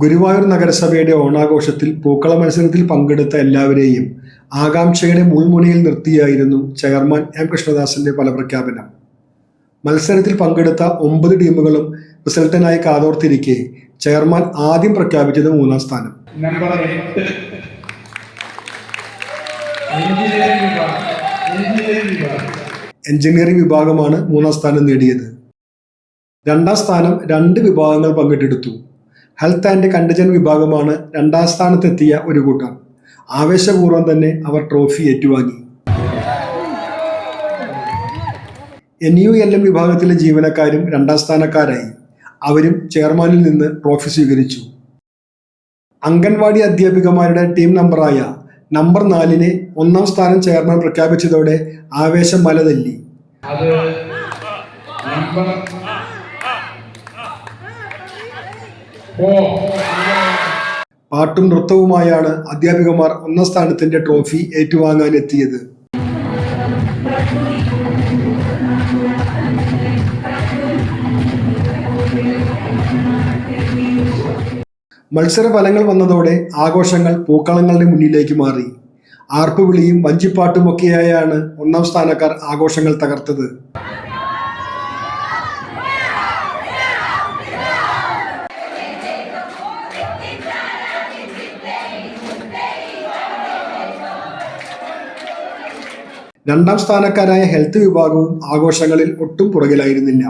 ഗുരുവായൂർ നഗരസഭയുടെ ഓണാഘോഷത്തിൽ പൂക്കള മത്സരത്തിൽ പങ്കെടുത്ത എല്ലാവരെയും ആകാംക്ഷയുടെ മുൾമുനയിൽ നിർത്തിയായിരുന്നു ചെയർമാൻ എം കൃഷ്ണദാസിന്റെ ഫലപ്രഖ്യാപനം. മത്സരത്തിൽ പങ്കെടുത്ത 9 ടീമുകളും റിസൾട്ടിനായി കാതോർത്തിരിക്കെ ചെയർമാൻ ആദ്യം പ്രഖ്യാപിച്ചത് 3-ാം സ്ഥാനം. നമ്പർ 8 എഞ്ചിനീയറിംഗ് വിഭാഗമാണ് 3-ാം സ്ഥാനം നേടിയത്. 2-ാം സ്ഥാനം 2 വിഭാഗങ്ങൾ പങ്കിട്ടെടുത്തു. ഹെൽത്ത് ആൻഡ് കണ്ടിജന്റ് വിഭാഗമാണ് 2-ാം സ്ഥാനത്തെത്തിയ ഒരു കൂട്ടർ. ആവേശപൂർവ്വം തന്നെ അവർ ട്രോഫി ഏറ്റുവാങ്ങി. NULM വിഭാഗത്തിലെ ജീവനക്കാരും 2-ാം സ്ഥാനക്കാരായി. അവരും ചെയർമാനിൽ നിന്ന് ട്രോഫി സ്വീകരിച്ചു. അംഗൻവാടി അധ്യാപികമാരുടെ ടീം നമ്പറായ നമ്പർ 4-ന് 1-ാം സ്ഥാനം ചെയർമാൻ പ്രഖ്യാപിച്ചതോടെ ആവേശം മലതല്ലി. പാട്ടും നൃത്തവുമായാണ് അധ്യാപികമാർ 1-ാം സ്ഥാനത്തിന്റെ ട്രോഫി ഏറ്റുവാങ്ങാൻ എത്തിയത്. മത്സര ഫലങ്ങൾ വന്നതോടെ ആഘോഷങ്ങൾ പൂക്കളങ്ങളുടെ മുന്നിലേക്ക് മാറി. ആർപ്പുവിളിയും വഞ്ചിപ്പാട്ടുമൊക്കെയായാണ് 1-ാം സ്ഥാനക്കാർ ആഘോഷങ്ങൾ തകർത്തത്. രണ്ടാം സ്ഥാനക്കാരായ ഹെൽത്ത് വിഭാഗവും ആഘോഷങ്ങളിൽ ഒട്ടും പുറകിലായിരുന്നില്ല.